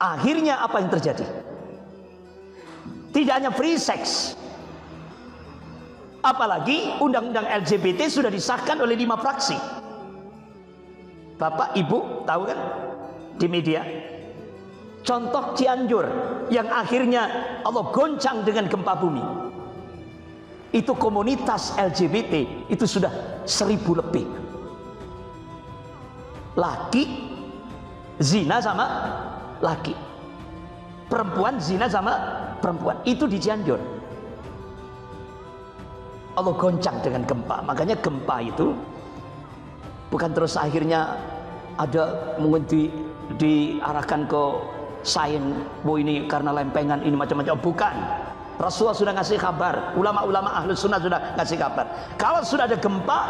Akhirnya apa yang terjadi? Tidak hanya free sex, apalagi undang-undang LGBT sudah disahkan oleh 5 fraksi. Bapak Ibu tahu kan di media? Contoh Cianjur yang akhirnya Allah goncang dengan gempa bumi. Itu komunitas LGBT itu sudah 1000 lebih. Laki zina sama laki, perempuan zina sama perempuan. Itu di Cianjur. Allah goncang dengan gempa. Makanya gempa itu bukan terus akhirnya ada mungkin diarahkan ke sains, bahwa ini karena lempengan ini macam-macam. Bukan. Rasulullah sudah ngasih kabar, ulama-ulama ahlus sunnah sudah ngasih kabar. Kalau sudah ada gempa,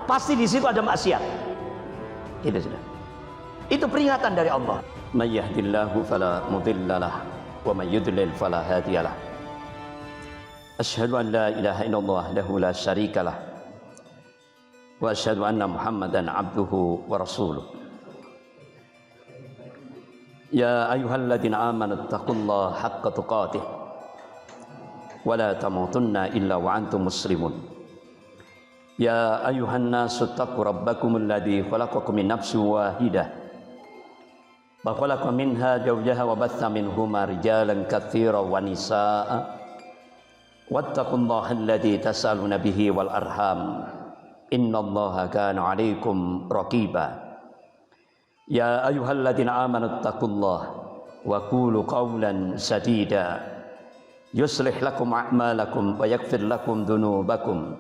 pasti di situ ada maksiat. Itu sudah. Itu peringatan dari Allah. May yahdillahu fala mudhillalah wa may yudlil fala hadiyalah. Asyhadu an la ilaha illallah wahdahu la syarikalah wa asyhadu anna Muhammadan abduhu wa rasuluh. Ya ayyuhalladzina amanu taqullaha haqqa tuqatih wa la tamutunna illa wa antum muslimun. Ya ayyuhan nasu taqu rabbakumul ladzi khalaqakum min nafsin wahidah wa khalaqa minha zawjaha wa batha minhuma rijalan katsiran wa nisaa'a wattaqullaha alladzi tasaaluna bihi wal arham innallaha kana 'alaikum raqiba. Ya ayyuhalladzina amanu taqullaha wa qulu qawlan sadida yuslih lakum a'malakum wa yaghfir lakum dhunubakum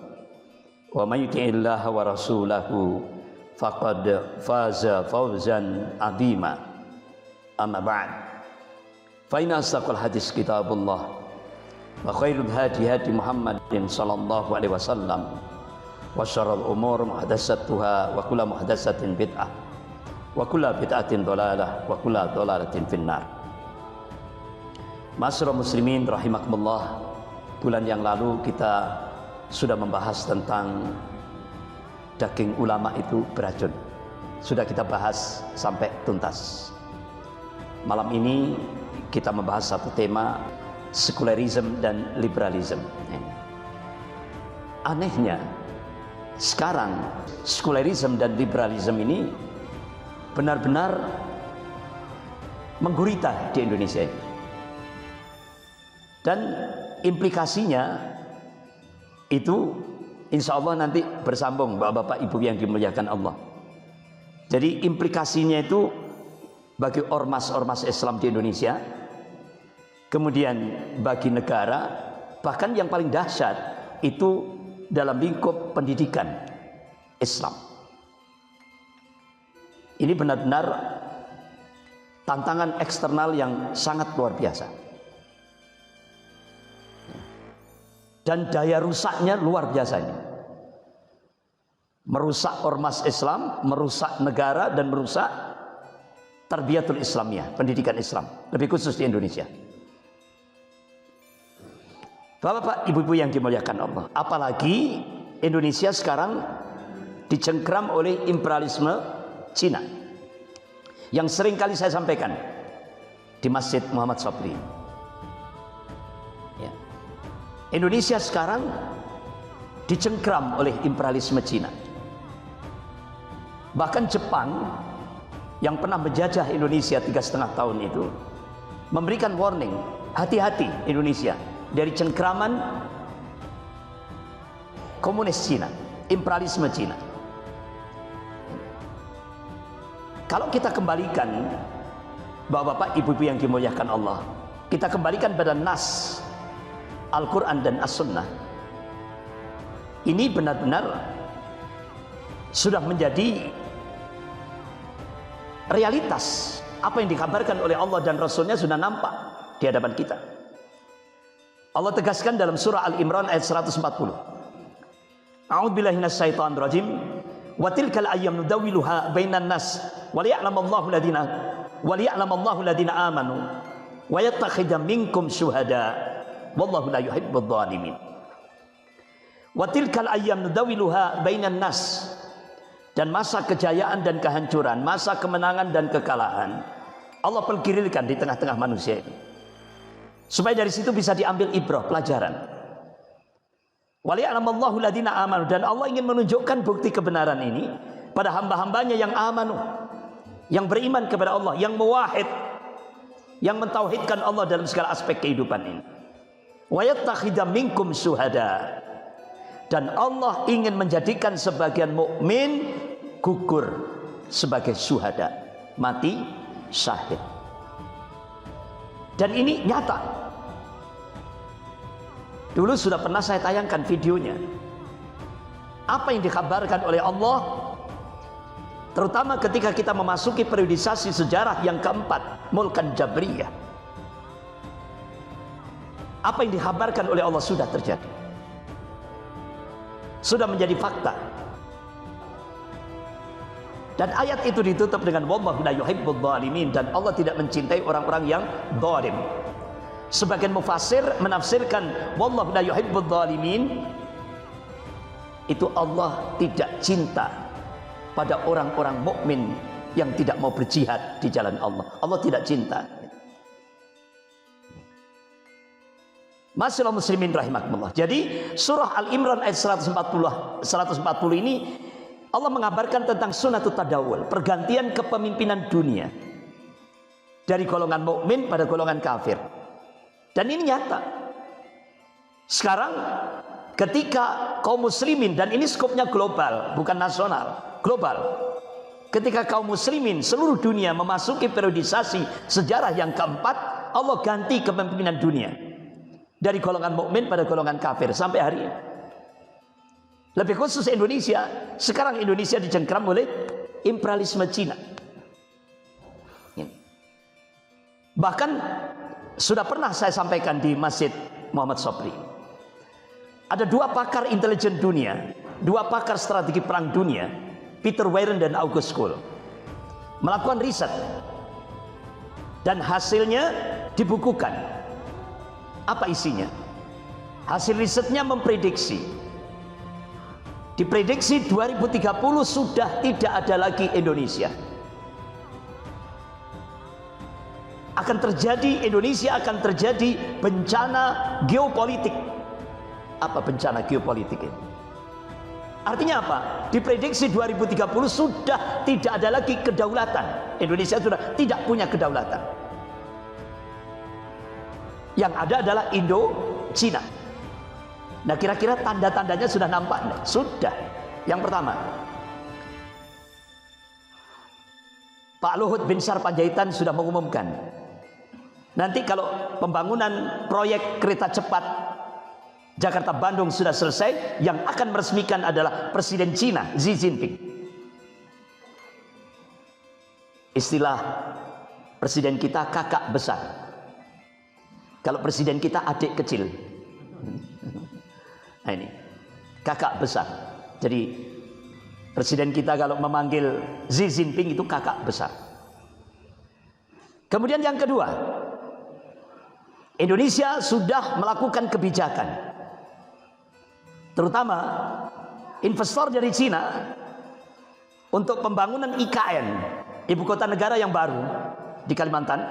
wa may yuti'illaha wa rasulahu faqad faza fawzan 'azima. Amma ba'd. Fa inna asdaqal hadis kitabullah wa khairul hadi hadi Muhammadin sallallahu alaihi wasallam wa syarrul umur muhdatsatuha wa kullu muhdatsatin bid'ah wa kullu bid'atin dhalalah wa kullu dhalalatin finnar. Ma'asyiral muslimin rahimakumullah, bulan yang lalu kita sudah membahas tentang daging ulama itu beracun. Sudah kita bahas sampai tuntas. Malam ini kita membahas satu tema, sekularisme dan liberalisme. Anehnya sekarang sekularisme dan liberalisme ini benar-benar menggurita di Indonesia ini. Dan implikasinya itu insya Allah nanti bersambung Bapak Ibu yang dimuliakan Allah. Jadi implikasinya itu bagi ormas-ormas Islam di Indonesia, kemudian bagi negara, bahkan yang paling dahsyat itu dalam lingkup pendidikan Islam. Ini benar-benar tantangan eksternal yang sangat luar biasa. Dan daya rusaknya luar biasa ini. Merusak ormas Islam, merusak negara, dan merusak tarbiyatul Islamiyah, pendidikan Islam, lebih khusus di Indonesia. Bapak, Ibu-ibu yang dimuliakan Allah, apalagi Indonesia sekarang dicengkram oleh imperialisme Cina yang sering kali saya sampaikan di Masjid Muhammad Shobli. Ya. Indonesia sekarang dicengkram oleh imperialisme Cina. Bahkan Jepang yang pernah menjajah Indonesia 3,5 tahun itu memberikan warning, hati-hati Indonesia dari cengkraman komunis Cina, imperialisme Cina. Kalau kita kembalikan, Bapak-bapak, Ibu-ibu yang dimuliakan Allah, kita kembalikan pada nas Al-Quran dan As-Sunnah, ini benar-benar sudah menjadi realitas. Apa yang dikabarkan oleh Allah dan Rasulnya sudah nampak di hadapan kita. Allah tegaskan dalam surah Al-Imran ayat 140. A'udzubillahi minasyaitonir rajim. Wa tilkal ayyam nudawiluha bainan nas wa liya'lamallahu alladziina amanu wa yattakhidha minkum syuhada wallahu la yuhibbudz zalimin. Wa tilkal ayyam nudawiluha bainan nas. Dan masa kejayaan dan kehancuran, masa kemenangan dan kekalahan, Allah pergirilkan di tengah-tengah manusia ini. Supaya dari situ bisa diambil ibrah, pelajaran. Waliya'lamallahu ladina amanu, dan Allah ingin menunjukkan bukti kebenaran ini pada hamba-hambanya yang amanu, yang beriman kepada Allah, yang muwahhid, yang mentauhidkan Allah dalam segala aspek kehidupan ini. Wa yattakhidha minkum syuhada, dan Allah ingin menjadikan sebagian mukmin gugur sebagai syuhada, mati syahid. Dan ini nyata. Dulu sudah pernah saya tayangkan videonya. Apa yang dikabarkan oleh Allah, terutama ketika kita memasuki periodisasi sejarah yang keempat, Mulkan Jabriyah. Apa yang dikabarkan oleh Allah sudah terjadi, sudah menjadi fakta. Dan ayat itu ditutup dengan wallahu la yuhibbudz zalimin, dan Allah tidak mencintai orang-orang yang zalim. Sebagian mufassir menafsirkan wallahu la yuhibbudz zalimin itu Allah tidak cinta pada orang-orang mukmin yang tidak mau berjihad di jalan Allah. Allah tidak cinta. Masyaallah muslimin rahimakumullah. Jadi surah Al-Imran ayat 140 ini Allah mengabarkan tentang sunatut tadawul, pergantian kepemimpinan dunia dari golongan mukmin pada golongan kafir. Dan ini nyata. Sekarang ketika kaum muslimin, dan ini skopnya global, bukan nasional, global. Ketika kaum muslimin seluruh dunia memasuki periodisasi sejarah yang keempat, Allah ganti kepemimpinan dunia dari golongan mukmin pada golongan kafir sampai hari ini. Lebih khusus Indonesia, sekarang Indonesia dicengkram oleh imperialisme Cina. Bahkan sudah pernah saya sampaikan di Masjid Muhammad Sobri. Ada dua pakar intelijen dunia, dua pakar strategi perang dunia, Peter Warren dan August Cole, melakukan riset. Dan hasilnya dibukukan. Apa isinya? Hasil risetnya memprediksi, diprediksi 2030 sudah tidak ada lagi Indonesia. Indonesia akan terjadi bencana geopolitik. Apa bencana geopolitik ini? Artinya apa? Diprediksi 2030 sudah tidak ada lagi kedaulatan. Indonesia sudah tidak punya kedaulatan. Yang ada adalah Indo-Cina. Nah, kira-kira tanda-tandanya sudah nampak? Sudah. Yang pertama, Pak Luhut Binsar Panjaitan sudah mengumumkan, nanti kalau pembangunan proyek kereta cepat Jakarta-Bandung sudah selesai, yang akan meresmikan adalah Presiden Cina Xi Jinping. Istilah presiden kita kakak besar. Kalau presiden kita adik kecil. Nah ini kakak besar. Jadi presiden kita kalau memanggil Xi Jinping itu kakak besar. Kemudian yang kedua, Indonesia sudah melakukan kebijakan, terutama investor dari Cina, untuk pembangunan IKN, ibu kota negara yang baru di Kalimantan,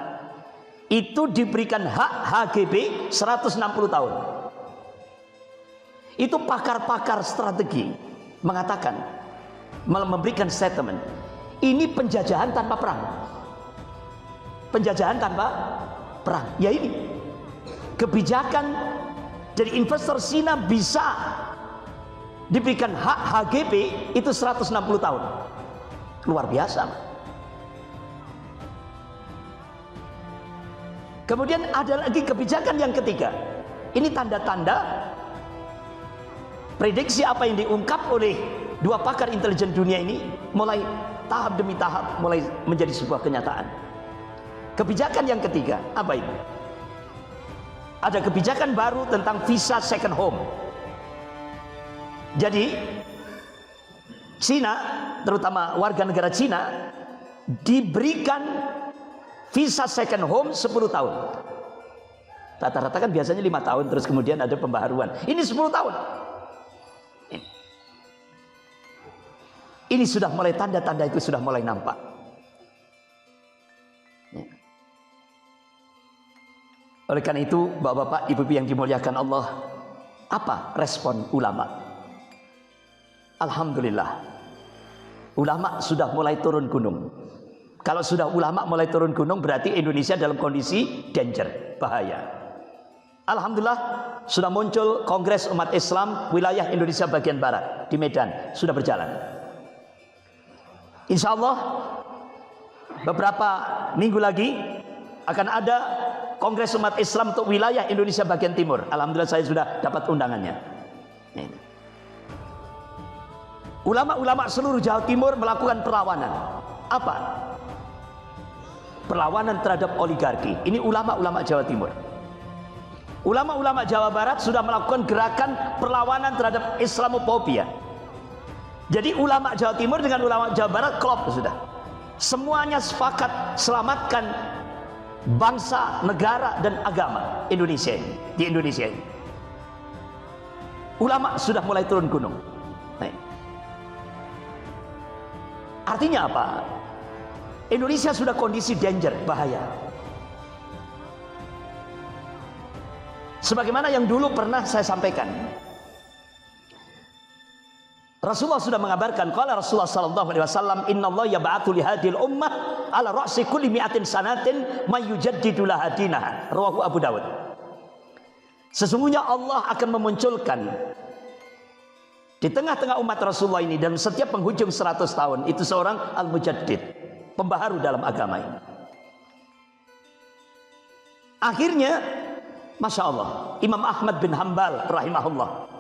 itu diberikan hak HGB 160 tahun. Itu pakar-pakar strategi mengatakan, memberikan statement, ini penjajahan tanpa perang. Penjajahan tanpa perang. Ya ini kebijakan dari investor Cina bisa diberikan hak HGB itu 160 tahun. Luar biasa. Kemudian ada lagi kebijakan yang ketiga. Ini tanda-tanda prediksi apa yang diungkap oleh dua pakar intelijen dunia ini mulai tahap demi tahap mulai menjadi sebuah kenyataan. Kebijakan yang ketiga, apa itu? Ada kebijakan baru tentang visa second home. Jadi Cina, terutama warga negara Cina, diberikan visa second home 10 tahun. Rata-rata kan biasanya 5 tahun, terus kemudian ada pembaharuan. Ini 10 tahun. Ini sudah mulai, tanda-tanda itu sudah mulai nampak. Oleh karena itu, bapak-bapak, ibu-ibu yang dimuliakan Allah, apa respon ulama? Alhamdulillah, ulama sudah mulai turun gunung. Kalau sudah ulama mulai turun gunung, berarti Indonesia dalam kondisi danger, bahaya. Alhamdulillah, sudah muncul Kongres Umat Islam wilayah Indonesia bagian Barat di Medan, sudah berjalan. Insya Allah, beberapa minggu lagi akan ada Kongres Umat Islam untuk wilayah Indonesia bagian Timur. Alhamdulillah, saya sudah dapat undangannya. Ulama-ulama seluruh Jawa Timur melakukan perlawanan. Apa? Perlawanan terhadap oligarki. Ini ulama-ulama Jawa Timur. Ulama-ulama Jawa Barat sudah melakukan gerakan perlawanan terhadap Islamophobia. Jadi ulama Jawa Timur dengan ulama Jawa Barat klop sudah. Semuanya sepakat selamatkan bangsa, negara dan agama Indonesia ini, di Indonesia ini. Ulama sudah mulai turun gunung. Nah, artinya apa? Indonesia sudah kondisi danger, bahaya. Sebagaimana yang dulu pernah saya sampaikan, Rasulullah sudah mengabarkan, qala Rasulullah sallallahu alaihi wasallam, innallaha yab'atsu li hadhil ummah ala ra'si kulli mi'atin sanatin may yujaddidu laha dinaha. Rawahu Abu Dawud. Sesungguhnya Allah akan memunculkan di tengah-tengah umat Rasulullah ini, dan setiap penghujung 100 tahun itu seorang al-mujaddid, pembaharu dalam agama ini. Akhirnya, Masya Allah, Imam Ahmad bin Hanbal rahimahullah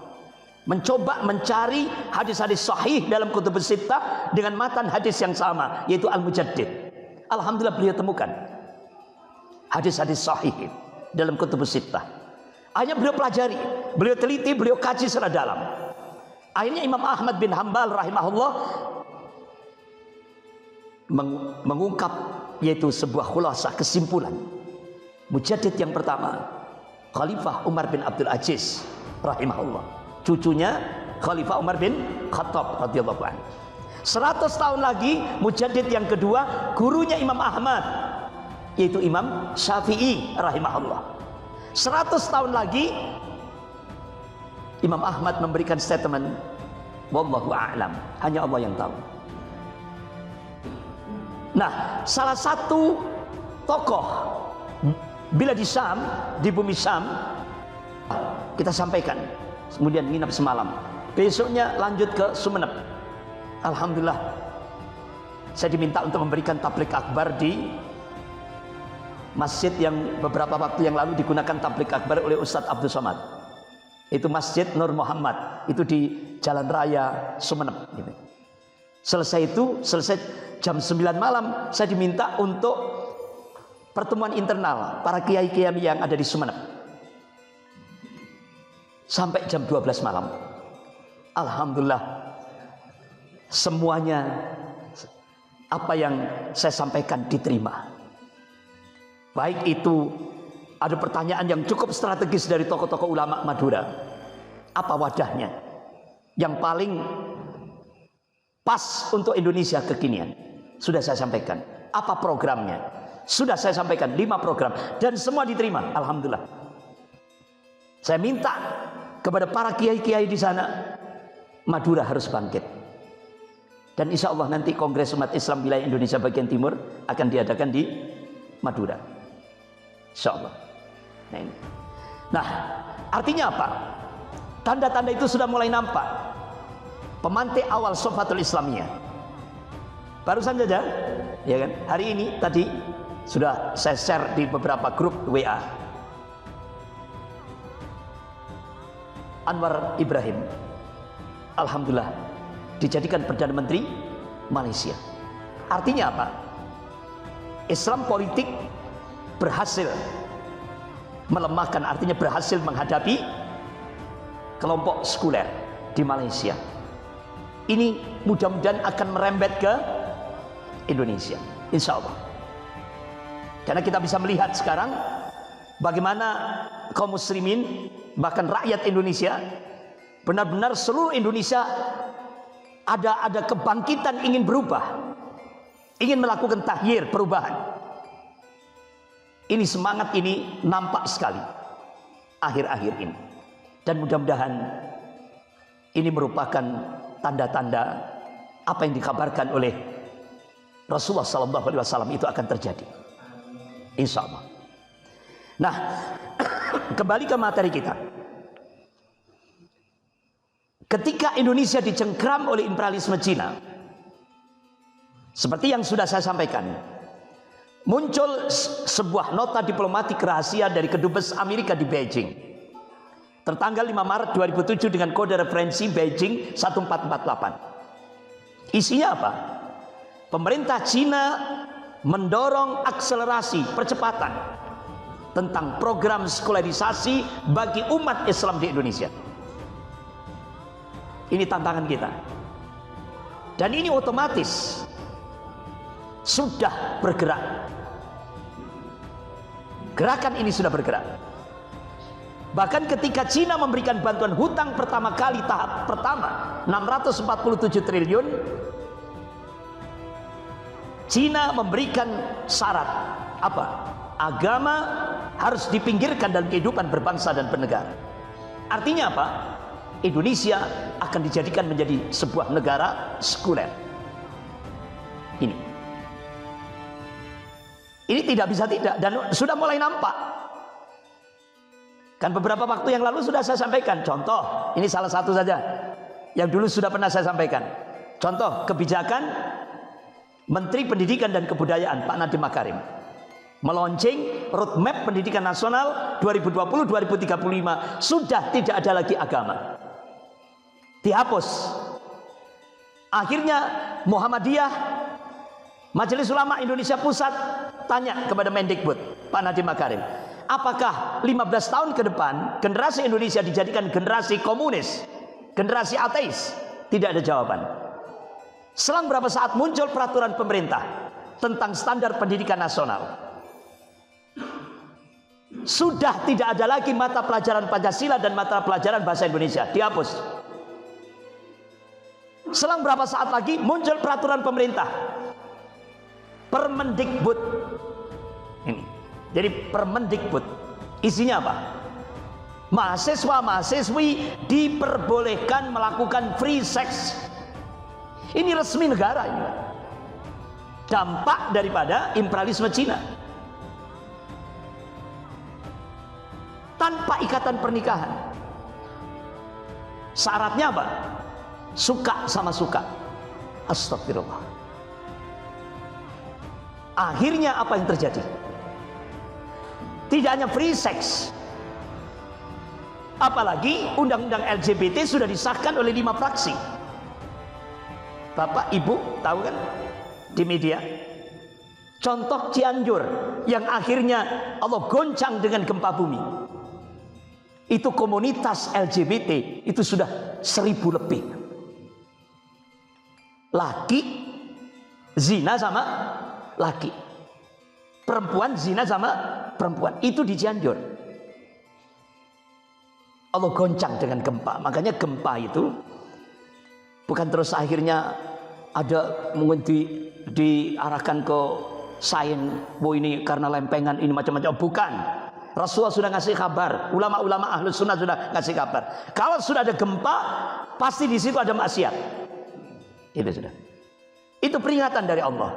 mencoba mencari hadis-hadis sahih dalam kutubus sittah dengan matan hadis yang sama, yaitu al-mujaddid. Alhamdulillah beliau temukan hadis-hadis sahih dalam kutubus sittah. Akhirnya beliau pelajari, beliau teliti, beliau kaji secara dalam. Akhirnya Imam Ahmad bin Hanbal rahimahullah mengungkap, yaitu sebuah khulasah, kesimpulan. Mujaddid yang pertama, Khalifah Umar bin Abdul Aziz rahimahullah, cucunya Khalifah Umar bin Khattab radhiyallahu anhu. 100 tahun lagi mujaddid yang kedua, gurunya Imam Ahmad, yaitu Imam Syafi'i rahimahullah. 100 tahun lagi Imam Ahmad memberikan statement, wallahu a'lam, hanya Allah yang tahu. Nah, salah satu tokoh bila di Syam, di bumi Syam, kita sampaikan, kemudian nginap semalam, besoknya lanjut ke Sumeneb. Alhamdulillah, saya diminta untuk memberikan tablik akbar di masjid yang beberapa waktu yang lalu digunakan tablik akbar oleh Ustadz Abdul Somad. Itu Masjid Nur Muhammad, itu di Jalan Raya Sumeneb gitu. Selesai jam 9 malam, saya diminta untuk pertemuan internal para kiai-kiai yang ada di Sumeneb sampai jam 12 malam. Alhamdulillah, semuanya apa yang saya sampaikan diterima. Baik itu ada pertanyaan yang cukup strategis dari tokoh-tokoh ulama Madura. Apa wadahnya yang paling pas untuk Indonesia kekinian? Sudah saya sampaikan. Apa programnya? Sudah saya sampaikan 5 program dan semua diterima. Alhamdulillah. Saya minta kepada para kiai-kiai di sana, Madura harus bangkit. Dan insya Allah nanti Kongres Umat Islam wilayah Indonesia bagian Timur akan diadakan di Madura. Insya Allah. Nah, artinya apa? Tanda-tanda itu sudah mulai nampak. Pemantik awal Sofatul Islamiyah. Barusan saja, ya kan? Hari ini tadi sudah saya share di beberapa grup WA. Anwar Ibrahim, alhamdulillah, dijadikan Perdana Menteri Malaysia. Artinya apa? Islam politik berhasil melemahkan, artinya berhasil menghadapi kelompok sekuler di Malaysia. Ini mudah-mudahan akan merembet ke Indonesia, insya Allah. Karena kita bisa melihat sekarang bagaimana kaum muslimin, bahkan rakyat Indonesia, benar-benar seluruh Indonesia ada kebangkitan ingin berubah, ingin melakukan tahyir, perubahan. Ini semangat ini nampak sekali akhir-akhir ini, dan mudah-mudahan ini merupakan tanda-tanda apa yang dikabarkan oleh Rasulullah SAW itu akan terjadi, insya Allah. Nah, kembali ke materi kita. Ketika Indonesia dicengkram oleh imperialisme Cina, seperti yang sudah saya sampaikan, muncul sebuah nota diplomatik rahasia dari Kedubes Amerika di Beijing tertanggal 5 Maret 2007 dengan kode referensi Beijing 1448. Isinya apa? Pemerintah Cina mendorong akselerasi percepatan tentang program sekularisasi bagi umat Islam di Indonesia. Ini tantangan kita, dan ini otomatis sudah bergerak. Gerakan ini sudah bergerak. Bahkan ketika Cina memberikan bantuan hutang pertama kali, tahap pertama 647 triliun, Cina memberikan syarat apa? Agama harus dipinggirkan dalam kehidupan berbangsa dan bernegara. Artinya apa? Indonesia akan dijadikan menjadi sebuah negara sekuler. Ini tidak bisa tidak, dan sudah mulai nampak. Kan beberapa waktu yang lalu sudah saya sampaikan contoh, ini salah satu saja yang dulu sudah pernah saya sampaikan. Contoh kebijakan Menteri Pendidikan dan Kebudayaan Pak Nadiem Makarim meluncing roadmap pendidikan nasional 2020-2035, sudah tidak ada lagi agama, dihapus. Akhirnya Muhammadiyah, Majelis Ulama Indonesia Pusat tanya kepada Mendikbud Pak Nadiem Makarim, apakah 15 tahun ke depan generasi Indonesia dijadikan generasi komunis, generasi ateis? Tidak ada jawaban. Selang berapa saat muncul peraturan pemerintah tentang standar pendidikan nasional. Sudah tidak ada lagi mata pelajaran Pancasila dan mata pelajaran bahasa Indonesia, dihapus. Selang berapa saat lagi muncul peraturan pemerintah, Permendikbud. Ini. Jadi Permendikbud isinya apa? Mahasiswa-mahasiswi diperbolehkan melakukan free sex. Ini resmi negara ini. Dampak daripada imperialisme Cina. Tanpa ikatan pernikahan. Syaratnya apa? Suka sama suka. Astagfirullah. Akhirnya apa yang terjadi? Tidak hanya free sex, apalagi undang-undang LGBT sudah disahkan oleh 5 fraksi. Bapak Ibu tahu kan di media, contoh Cianjur yang akhirnya Allah goncang dengan gempa bumi, itu komunitas LGBT itu sudah 1000 lebih. Laki zina sama laki, perempuan zina sama perempuan, itu di Cianjur. Allah goncang dengan gempa. Makanya gempa itu bukan terus akhirnya ada mungkin diarahkan ke sains, ini karena lempengan ini macam-macam. Bukan. Rasulullah sudah ngasih kabar, ulama-ulama ahlus sunnah sudah ngasih kabar. Kalau sudah ada gempa, pasti di situ ada maksiat. Itu sudah. Itu peringatan dari Allah.